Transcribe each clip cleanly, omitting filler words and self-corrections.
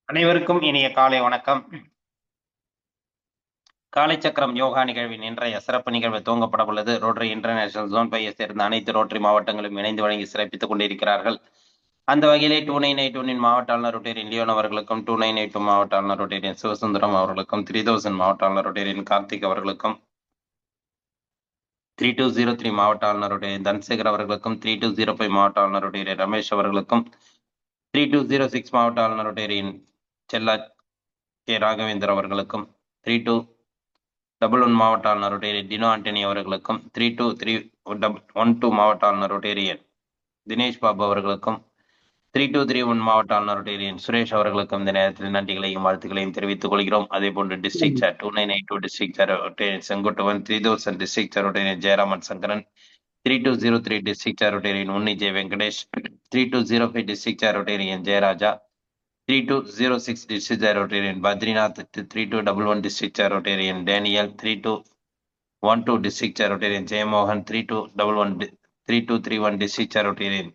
அனைவருக்கும் இனிய காலை வணக்கம். காலை சக்கரம் யோகா நிகழ்வின் இன்றைய சிறப்பு நிகழ்வு துவங்கப்பட உள்ளது. ரோட்டரி இன்டர்நேஷனல் ஜோன் 5 சேர்ந்த அனைத்து ரோட்டரி மாவட்டங்களும் இணைந்து வழங்கி சிறப்பித்துக் கொண்டிருக்கிறார்கள். அந்த வகையிலே 2981 மாவட்ட ஆளுநர் ரொட்டேரியன் லியோன் அவர்களுக்கும், 2982 மாவட்ட ஆளுநர் ரொட்டேரியன் சிவசுந்தரம் அவர்களுக்கும், 3000 மாவட்ட ஆளுநர் ரொட்டேரியன் கார்த்திக் அவர்களுக்கும், 3203 மாவட்ட ஆளுநர் ரொட்டேரியன் தன்சேகர் அவர்களுக்கும், 3205 மாவட்ட ஆளுநர் ரொட்டேரியன் ரமேஷ் அவர்களுக்கும், 3206 மாவட்ட ஆளுநர் ரொட்டேரியன் செல்லா கே ராகவேந்தர் அவர்களுக்கும், 3211 மாவட்ட ஆளுநர் ரொட்டேரியன் டினோ ஆண்டனி அவர்களுக்கும், 32312 மாவட்ட ஆளுநர் ரொட்டேரியன் தினேஷ் பாபு அவர்களுக்கும், 3231 மாவட்ட ஆளுநர் ரொட்டேரியன் சுரேஷ் அவர்களுக்கும் இந்த நேரத்தில் நன்றிகளையும் வாழ்த்துக்களையும் தெரிவித்துக் கொள்கிறோம். அதே போன்று district chair 2982 district chair Rotarian Senguttuvan, 3000 district chair Rotarian Jayaraman Sankaran, 3203 district chair Rotarian Unni Jaya Venkatesh, 3205 district chair Rotarian Jayaraja, 3206 district chair Rotarian Badrinath, 3211 district chair Rotarian Daniel, 3212 district chair Rotarian Jaymohan, 3231 district chair Rotarian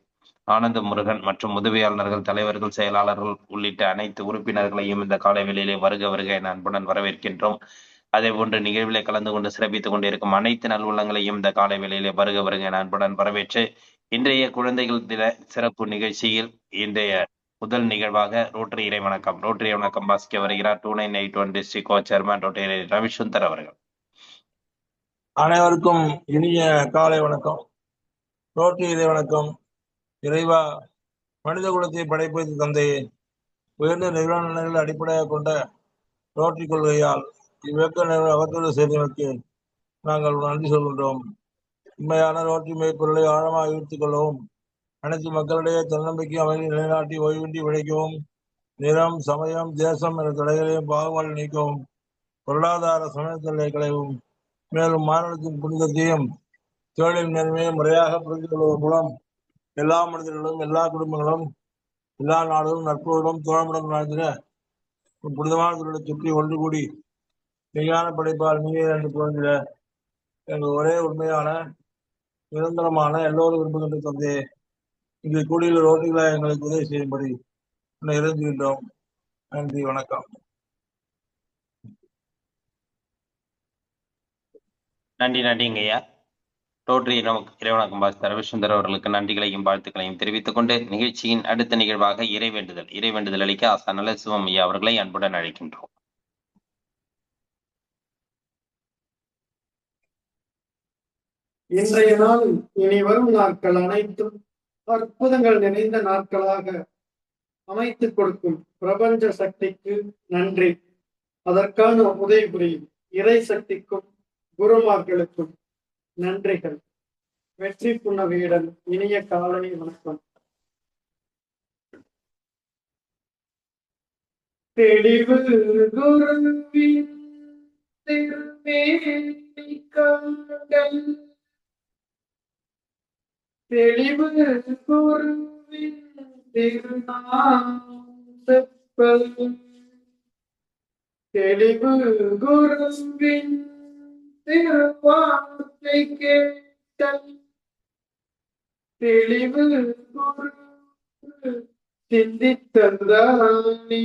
ஆனந்த முருகன் மற்றும் உதவியாளர்கள், தலைவர்கள், செயலாளர்கள் உள்ளிட்ட அனைத்து உறுப்பினர்களையும் இந்த காலை வேளையிலே வருக வருக என அன்புடன் வரவேற்கின்றோம். அதே போன்று நிகழ்விலே கலந்து கொண்டு சிறப்பித்துக் கொண்டிருக்கும் அனைத்து நல்வுள்ளங்களையும் இந்த காலை வேளையிலே வருக வருக என அன்புடன் வரவேற்று இன்றைய குழந்தைகள் தின சிறப்பு நிகழ்ச்சியில் இன்றைய முதல் நிகழ்வாக ரோட்டரி இறை வணக்கம் வாசிக்க வருகிறார் 2981 டிஸ்ட்ரிக்ட் கோ சேர்மன் ரோட்டரி ரவிசுந்தர் அவர்கள். அனைவருக்கும் இனிய காலை வணக்கம். ரோட்டரி இறை வணக்கம். இறைவா, மனித குலத்தை படைப்பது தந்தையே, உயர்ந்த நிறுவனங்கள் அடிப்படையாக கொண்ட ரோட்டரி கொள்கையால் இவ்வியக்க அவத்தோடு சேர்ந்தவருக்கு நாங்கள் நன்றி சொல்கின்றோம். உண்மையான ரோட்டரி மெய்ப்பொருளை ஆழமாக ஈர்த்துக் கொள்ளவும், அனைத்து மக்களிடையே தன்னம்பிக்கை அமைதி நிலைநாட்டி ஓய்வின்றி உழைக்கவும், நிறம், சமயம், தேசம் என்ற தடைகளையும் பாகுபாடு நீக்கவும், பொருளாதார சமயத்தலை களையவும், மேலும் மாநிலத்தின் புனிதத்தையும் தொழிலின் நேர்மையை முறையாக புரிந்து கொள்வதன் மூலம் எல்லா மனிதர்களும், எல்லா குடும்பங்களும், எல்லா நாடுகளும் நட்புடன் தோழமுடன் வாழ்ந்திட புனிதமான தொழிலை சுற்றி ஒன்று கூடி மெய்யான படைப்பால் நீயே என்று புரிந்திட எங்கள் ஒரே உண்மையான நிரந்தரமான எல்லோரும் விரும்புகின்ற தந்தையே, இங்கு கூடியுள்ள ரோட்டிகளை எங்களுக்கு உதவி செய்யும்படி இறந்துகின்றோம். நன்றி, வணக்கம். நன்றிங்கய்யா. ரோட்டரி இறைவணக்கம் பாஸ்தர் ரவிசுந்தர் அவர்களுக்கு நன்றிகளையும் வாழ்த்துக்களையும் தெரிவித்துக் கொண்டு நிகழ்ச்சியின் அடுத்த நிகழ்வாக இறைவேண்டுதல் அளிக்க ஆசா நல்ல சிவம் ஐயா அவர்களை அன்புடன் அழைக்கின்றோம். இன்றைய நாள் இனி வரும் நாட்கள் அனைத்தும் அற்புதங்கள் நிறைந்த நாட்களாக அமைத்துக் கொடுக்கும் பிரபஞ்ச சக்திக்கு நன்றி. அதற்கான உதவி புரியும் இறை சக்திக்கும் குருமார்களுக்கும் நன்றிகள். வெற்றி புன்னகையுடன் இனிய காலை வணக்கம். தெளிவு குருவின் தெளிவு குருவின் திருநாள், தெளிவு குருவின் திருவார்த்தை கேட்டல், தெளிவு குரு சிந்தித்தந்தானே,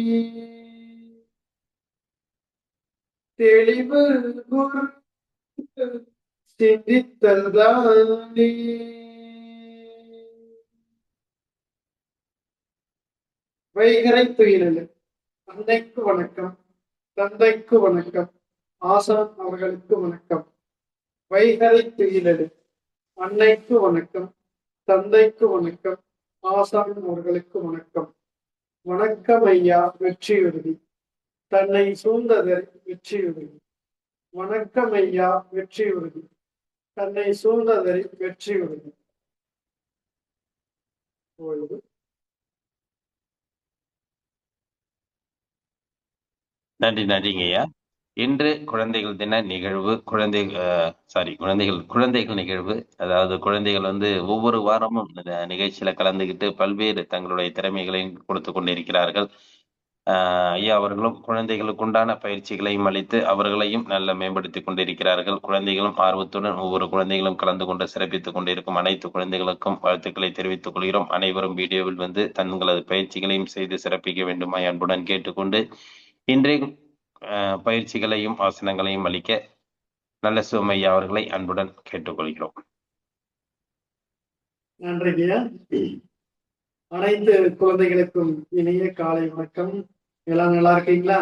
தெளிவு குரு சிந்தித்தல்தானே. வைகரை துயிலு அன்னைக்கு வணக்கம், தந்தைக்கு வணக்கம், ஆசான் அவர்களுக்கு வணக்கம். வைகரை துயிலு அன்னைக்கு வணக்கம், தந்தைக்கு வணக்கம், ஆசான் அவர்களுக்கு வணக்கம். வணக்கம் ஐயா வெற்றியுறுதி, தன்னை சூழ்ந்ததறி வெற்றியுறுதி. வணக்கம் ஐயா வெற்றியுறுதி, தன்னை சூழ்ந்ததறி வெற்றியுறுதி. நன்றிங்கய்யா. இன்று குழந்தைகள் தின நிகழ்வு, குழந்தைகள் நிகழ்வு. அதாவது குழந்தைகள் ஒவ்வொரு வாரமும் இந்த நிகழ்ச்சியில கலந்துகிட்டு பல்வேறு தங்களுடைய திறமைகளையும் கொடுத்து கொண்டிருக்கிறார்கள். ஐயா அவர்களும் குழந்தைகளுக்கு உண்டான பயிற்சிகளையும் அளித்து அவர்களையும் நல்ல மேம்படுத்திக் கொண்டிருக்கிறார்கள். குழந்தைகளும் ஆர்வத்துடன் ஒவ்வொரு குழந்தைகளும் கலந்து கொண்டு சிறப்பித்துக் கொண்டிருக்கும் அனைத்து குழந்தைகளுக்கும் வாழ்த்துக்களை தெரிவித்துக் கொள்கிறோம். அனைவரும் வீடியோவில் வந்து தங்களது பயிற்சிகளையும் செய்து சிறப்பிக்க வேண்டுமாய் அன்புடன் கேட்டுக்கொண்டு இன்றைய பயிற்சிகளையும் ஆசனங்களையும் அளிக்க நல்ல சிவமையா அவர்களை அன்புடன் கேட்டுக்கொள்கிறோம். நன்றிங்க. அனைத்து குழந்தைகளுக்கும் இனிய காலை வணக்கம். எல்லாம் நல்லா இருக்கீங்களா?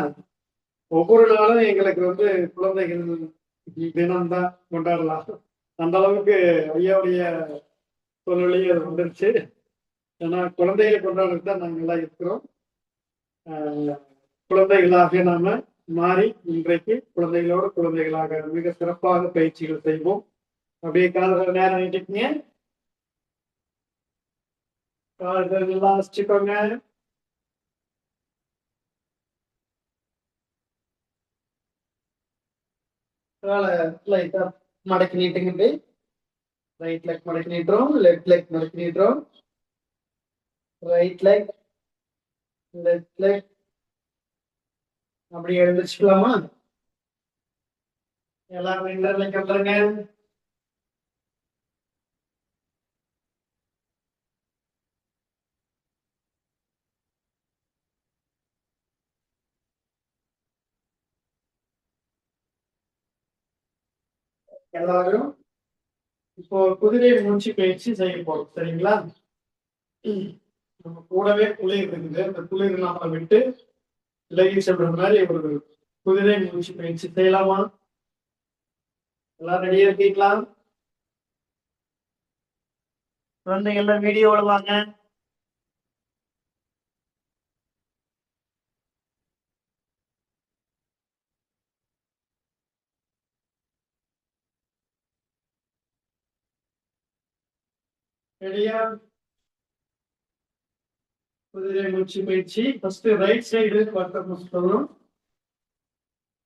ஒவ்வொரு நாளும் எங்களுக்கு வந்து குழந்தைகள் தினம்தான் கொண்டாடலாம். அந்த அளவுக்கு ஐயாவுடைய சொல்லிலேயே அது வந்துருச்சு. ஏன்னா குழந்தைகளை கொண்டாடுறது தான் நாங்கள் எல்லாம் இருக்கிறோம். குழந்தைகளாக நாம மாறி இன்றைக்கு குழந்தைகளோடு குழந்தைகளாக மிக சிறப்பாக பயிற்சிகள் செய்வோம். அப்படியே காலத்தில் நேரம் நீட்டிக்கீங்க. கால்கள் எல்லாம் வச்சுக்கோங்க. காலை லைட்டா மடக்கி நீட்டுங்க. ரைட் லெக் மடக்கி நீட்டுறோம், லெஃப்ட் லெக் மடக்கி நீட்டுறோம். Right leg, left leg. அப்படி எழுந்திரிச்சுக்கலாமா? எல்லாரும் இன்னர் லெக் வந்துருங்க. எல்லாரும் இப்போ குதிரை மூச்சு பயிற்சி செய்ய போறோம். சரிங்களா? நம்ம கூடவே குளிர் இருக்குது. அந்த குளிர் நாம விட்டு விலகி செல்ற மாதிரி ஒரு குதிரை மூச்சு பயிற்சி செய்யலாமா? எல்லாம் ரெடியா இருக்கீங்களா? குழந்தைகள் வீடியோல வாங்க. ரெடியா? குதிரை மூச்சு பயிற்சி. ஃபர்ஸ்ட் ரைட் சைடு பக்கம் சொல்லணும்.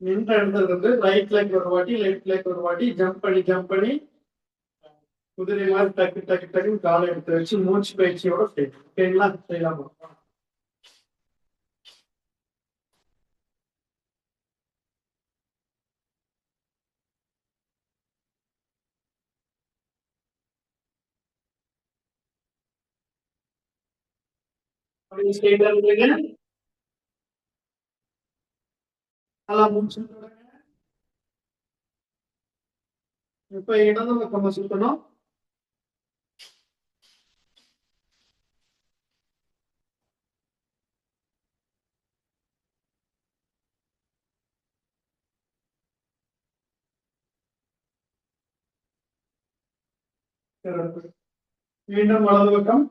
நின்ற இடத்துல இருந்து ரைட் லெக் ஒரு வாட்டி, லெஃப்ட் லெக் ஒரு வாட்டி ஜம்ப் பண்ணி குதிரை மாதிரி டக்கு டக்கு டக்குன்னு காலை எடுத்து வச்சு மூச்சு பயிற்சியோட செய்யணும். ஓகேங்களா? செய்யலாம். அப்படி ஸ்ட்ரெயிட்டா இருந்துங்க. நல்லா மூச்சு விடுங்க. இப்ப இடது பக்கம் சுத்தணும். மீண்டும் வலது பக்கம்.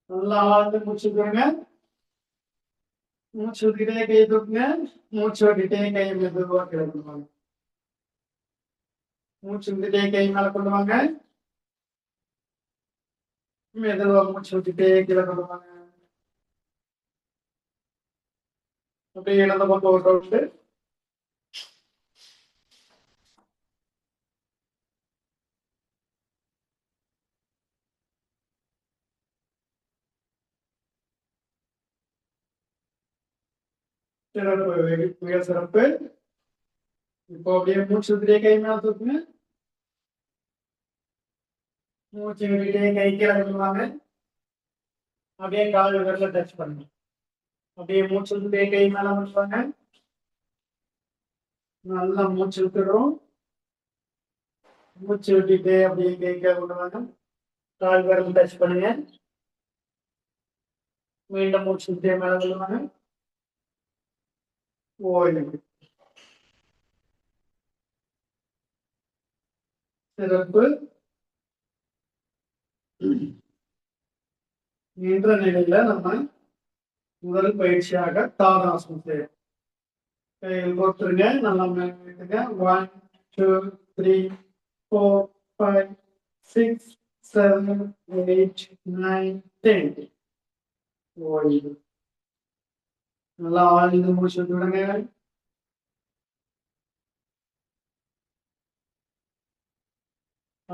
நல்லா ஆழ்ந்து மூச்சு விடுங்க. மூச்சு விட்டுட்டே கை தூக்குங்க. மூச்சு விட்டுட்டே கை மெதுவா கீழே கொண்டு வாங்க. மூச்சு விட்டுட்டே கை மேல கொண்டு வாங்க. மெதுவா மூச்சு விட்டுட்டே கீழே கொண்டு வாங்க. அப்படியே இடது பக்கம் ஒரு ரவுண்டு. சிறப்பு, மிக சிறப்பு. இப்போ அப்படியே மூச்சு விட்டுட்டே கை மேல தூக்குங்க. மூச்சு விட்டுட்டே கை கீழே கொண்டு வாங்க. அப்படியே கால் விரல டச் பண்ணுங்க. அப்படியே மூச்சு விட்டுட்டே கை மேல பண்ணுவாங்க. நல்லா மூச்சு விட்டுறோம். மூச்சு விட்டுட்டே அப்படியே கை கீழே கொண்டு வாங்க. கால் விரல் டச் பண்ணுங்க. மீண்டும் மூச்சு விட்டே மேல கொள்ளுவாங்க. ஓய்வு. சிறப்பு. நின்ற நிலையில நம்ம முதல் பயிற்சியாக தாதாசனம் செய்யணும். கையில் போட்டுருங்க. நல்லா மேலுங்க. 1 2 3 4 5 6 7 8 9 10. ஓய்வு. நல்லா ஆழ்ந்து மூச்சு விடுங்க.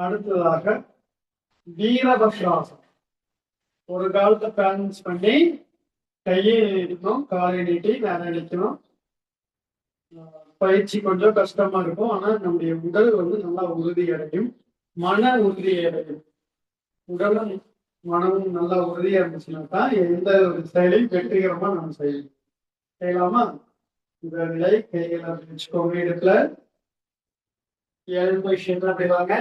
அடுத்ததாக வீரபத்ராசனம். ஒரு காலத்தை பேலன்ஸ் பண்ணி கையை நீட்டணும், காலை நீட்டி நேரம் நிற்கணும். பயிற்சி கொஞ்சம் கஷ்டமா இருக்கும். ஆனா நம்முடைய உடல் வந்து நல்லா உறுதி அடையும், மன உறுதி அடையும். உடலும் மனமும் நல்லா உறுதியா இருந்துச்சுன்னா தான் எந்த ஒரு செயலையும் வெற்றிகரமா நம்ம செய்யலாமா? இந்த நிலை கைகளை வச்சுக்கோங்க. இடத்துல 7 பொசிஷன் அப்படி வாங்க.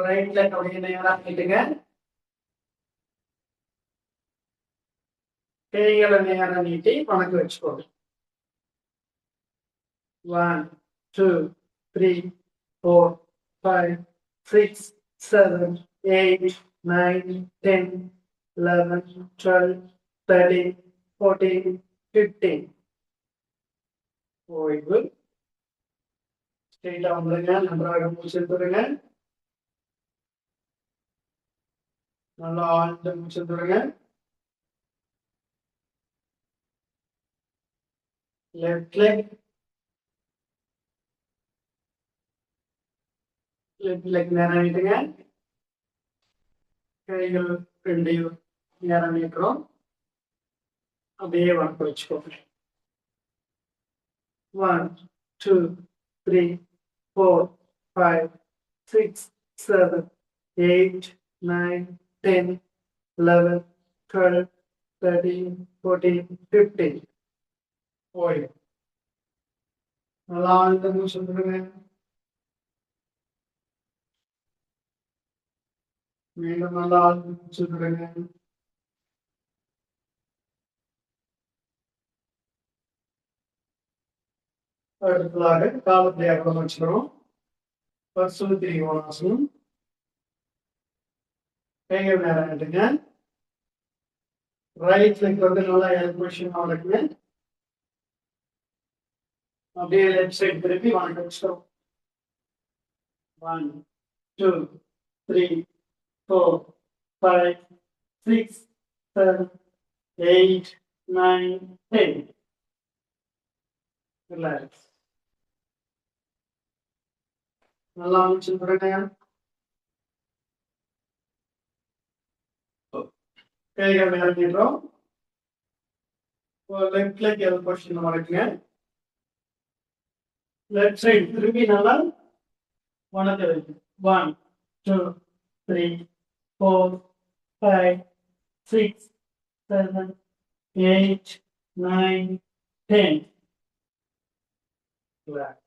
ரைட்ல அப்படியே நேரா கேட்டுங்க. கைகளை நேரா நீட்டி வணக்கம் வச்சுக்கோங்க. 1 2 3 4 5 6 7 8 9 10 11 12 13 14 15. ஓய்வு. ஸ்ட்ரெயிட்டா வந்துருங்க. நன்றாக மூச்சு எடுத்துருங்க. நல்லா ஆழ்ந்த மூச்சு எடுத்துருங்க. லெஃப்ட் லெக் நேரம் நீட்டுங்க. கைகள் ரெண்டையும் நேரம் நீட்டுறோம். அப்படியே வணக்கம் வச்சுக்கோங்க. 1 2 3 4 5 6 7 8 9 10 11 12 13 14 15. ஓய்வு. நல்லா ஆழ்ந்த மூச்சு விடுங்க. மீண்டும் நல்லா ஆழ்ந்த மூச்சு விடுங்க. அடுத்ததாக காலத்தை அகலம் வச்சுக்கிறோம். பர்சுத்தி கோணாசனம். கைகள் நேரம் எடுங்க. ரைட் லெக் வந்து நல்லா ஹெல்ப் பொசிஷன் ஆகுங்க. அப்படியே லெஃப்ட் சைடு திருப்பி வணக்கம் வச்சுக்கிறோம். 1 2 3 4 5 6 7 8 9 10. ரிலாக்ஸ். நல்லா மூச்சு விடுங்க. கைகள் மேல நீட்டுறோம். லெஃப்ட் லெக் ஹெல்ப் பொசிஷன் வணக்குங்க. லெஃப்ட் சைடு திருப்பி நல்லா வணக்கம் வைங்க. 1 2 3 4 5 6 7 8 9 10. Relax.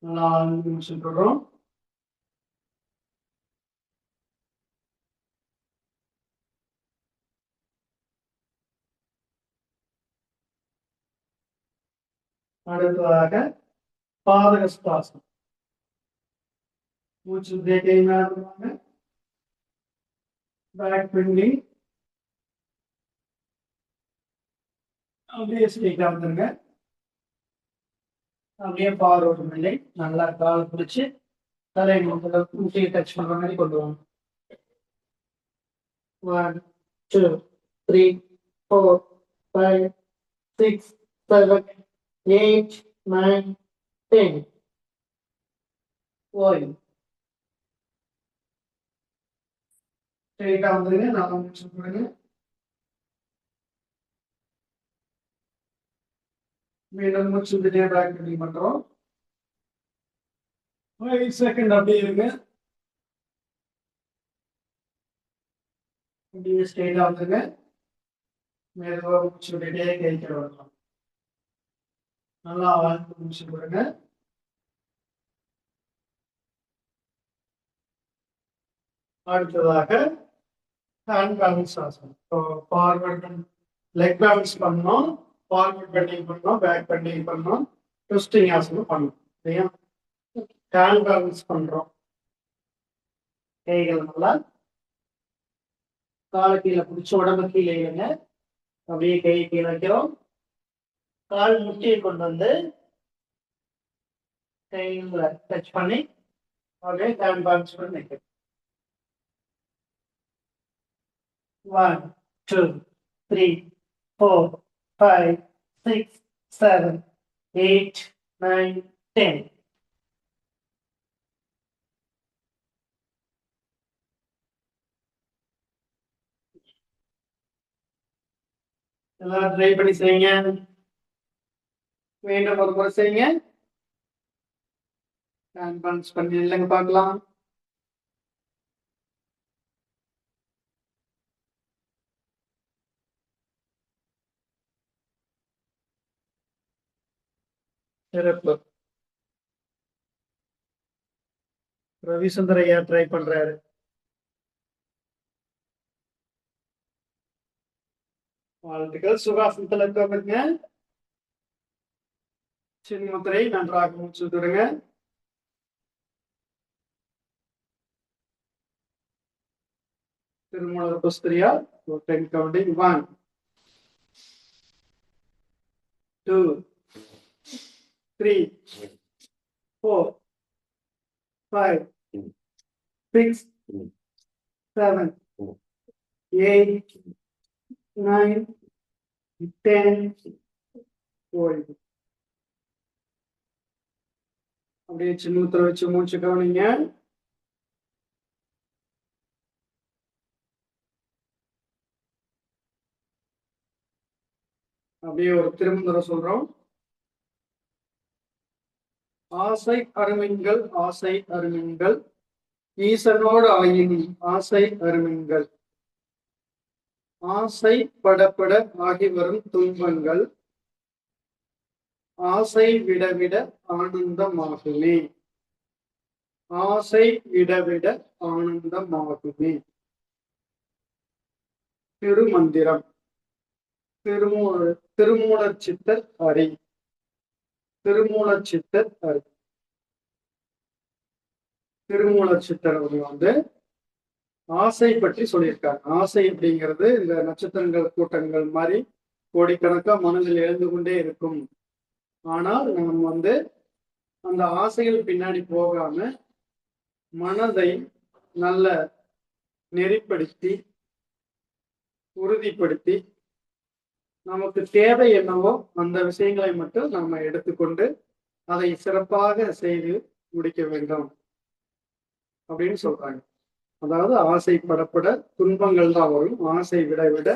நல்லா மூச்சு விடுறோம். அடுத்ததாக பாதகஸ்தாசனம். மூச்சு கை மேல பேக் பண்ணி அப்படியே ஸ்ட்ரெயிட்டா வந்துருங்க. அப்படியே ஃபார்வர்ட் பண்ணி நல்லா கால் பிடிச்சு தலை முட்டியை டச் பண்ற மாதிரி கொண்டு வாங்க. 1 2 3 4 5 6 7 8 9 10. ஓய்வு. ஸ்ட்ரெயிட்டா வந்துருங்க. நல்லா மூச்சு விடுங்க. மீண்டும் மூச்சு விட்டுட்டே பேக் பண்ணி பண்றோம். 5 செகண்ட் அப்படியே இருங்க. அப்படியே ஸ்ட்ரெயிட்டா வந்துருங்க. மெதுவா மூச்சு விட்டுட்டே கைக்கு வரலாம். நல்லா வாழ்ந்து மூச்சு விடுங்க. அடுத்ததாக ஹேண்ட் பேலன்ஸ் ஆசனம். ஃபார்வர்ட் லெக் பேலன்ஸ் பண்ணோம், ஃபார்வர்ட் பெண்டிங் பண்ணோம், பேக் பெண்டிங் பண்ணோம், ட்விஸ்டிங் ஆசனம் பண்ணோம். சரியா? ஹேண்ட் பேலன்ஸ் பண்றோம். கைகள் நல்லா காலை கீழே பிடிச்ச உடம்பு கீழே இல்லைங்க. அப்படியே கை கீழே வைக்கிறோம். கால் முட்டியை கொண்டு வந்து கைகளை டச் பண்ணி அப்படியே ஹேண்ட் பேலன்ஸ் பண்ணி வைக்கிறோம். 1, 2, 3, 4, 5, 6, 7, 8, 9, 10. எல்லாரும் ட்ரை பண்ணி செய்யுங்க. மீண்டும் ஒரு முறை செய்யுங்க. பன்ச் பண்ணி இல்லைங்க பார்க்கலாம். சிறப்பு. ரவிசுந்தர் ஐயா ட்ரை பண்றாரு. வாழ்த்துக்கள். சுகாசனத்துல இருக்க சின்முத்திரை நன்றாக மூச்சு விடுங்க. திருமூலர் புஸ்திரியா 10 கவுண்டிங். 1, 2, 3, 4, 5, 6, 7, 8, 9, 10. ஓய்வு. அப்படியே சின்னத்துல வச்சு மூச்சு கவனிங்க. அப்படியே ஒரு திரும்ப சொல்றோம். ஆசை அருமின்கள், ஆசை அருமின்கள், ஈசனோடு ஆயின் ஆசை அருமின்கள், ஆசை படப்பட ஆகி வரும் துன்பங்கள் ஆசை விடவிட ஆனந்தமாகுமே, ஆசை விடவிட ஆனந்தமாகுமே. திருமந்திரம். திருமூலர் சித்தர் அறி. திருமூலர் சித்தர் அறி. திருமூலர் சித்தர் அவர் ஆசை பற்றி சொல்லியிருக்காங்க. ஆசை அப்படிங்கிறது இந்த நட்சத்திரங்கள் கூட்டங்கள் மாதிரி கோடிக்கணக்கா மனதில் எழுந்து கொண்டே இருக்கும். ஆனால் நாம் அந்த ஆசைகள் பின்னாடி போகாம மனதை நல்ல நெறிப்படுத்தி உறுதிப்படுத்தி நமக்கு தேவை என்னவோ அந்த விஷயங்களை மட்டும் நாம எடுத்துக்கொண்டு அதை சிறப்பாக செய்து முடிக்க வேண்டும் அப்படின்னு சொல்றாங்க. அதாவது ஆசை படப்பட துன்பங்கள் தான் வரும், ஆசை விட விட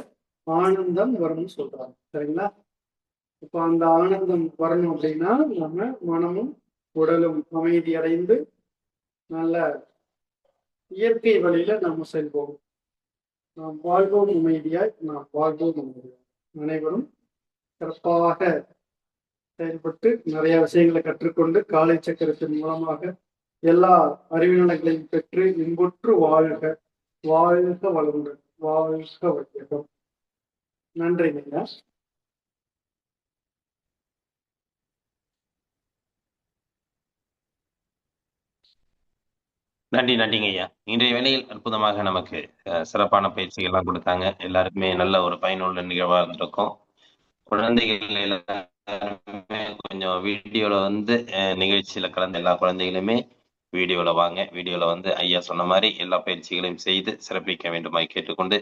ஆனந்தம் வரும்னு சொல்றாங்க. சரிங்களா? இப்ப அந்த ஆனந்தம் வரணும் அப்படின்னா நம்ம மனமும் உடலும் அமைதி அடைந்து நல்ல இயற்கை வழியில நம்ம செல்வோம். நாம் வாழ்வோம் அமைதியாய், நாம் வாழ்வோம் அமைதியாய். அனைவரும் சிறப்பாக செயல்பட்டு நிறைய விஷயங்களை கற்றுக்கொண்டு காலை சக்கரத்தின் மூலமாக எல்லா அறிவினங்களையும் பெற்று இன்புற்று வாழ்க. வாழ்க வளமுடன். வாழ்க வையகம். நன்றிங்க. நன்றிங்க ஐயா. இன்றைய வேளையில் அற்புதமாக நமக்கு சிறப்பான பயிற்சிகள் எல்லாம் கொடுத்தாங்க. எல்லாருக்குமே நல்ல ஒரு பயனுள்ள நிகழ்வா இருந்திருக்கும். குழந்தைகள் எல்லாருமே கொஞ்சம் வீடியோல நிகழ்ச்சியில கலந்த எல்லா குழந்தைகளுமே வீடியோல வாங்க. வீடியோல ஐயா சொன்ன மாதிரி எல்லா பயிற்சிகளையும் செய்து சிறப்பிக்க வேண்டுமாய் கேட்டுக்கொண்டு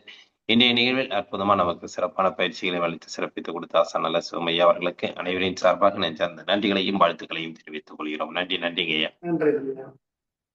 இன்றைய நிகழ்வில் அற்புதமா நமக்கு சிறப்பான பயிற்சிகளை அளித்து சிறப்பித்து கொடுத்த ஆசான் நல்ல சிவமையா அவர்களுக்கு அனைவரின் சார்பாக நெஞ்சார்ந்த நன்றிகளையும் வாழ்த்துக்களையும் தெரிவித்துக் கொள்கிறோம். நன்றிங்க ஐயா. நன்றி.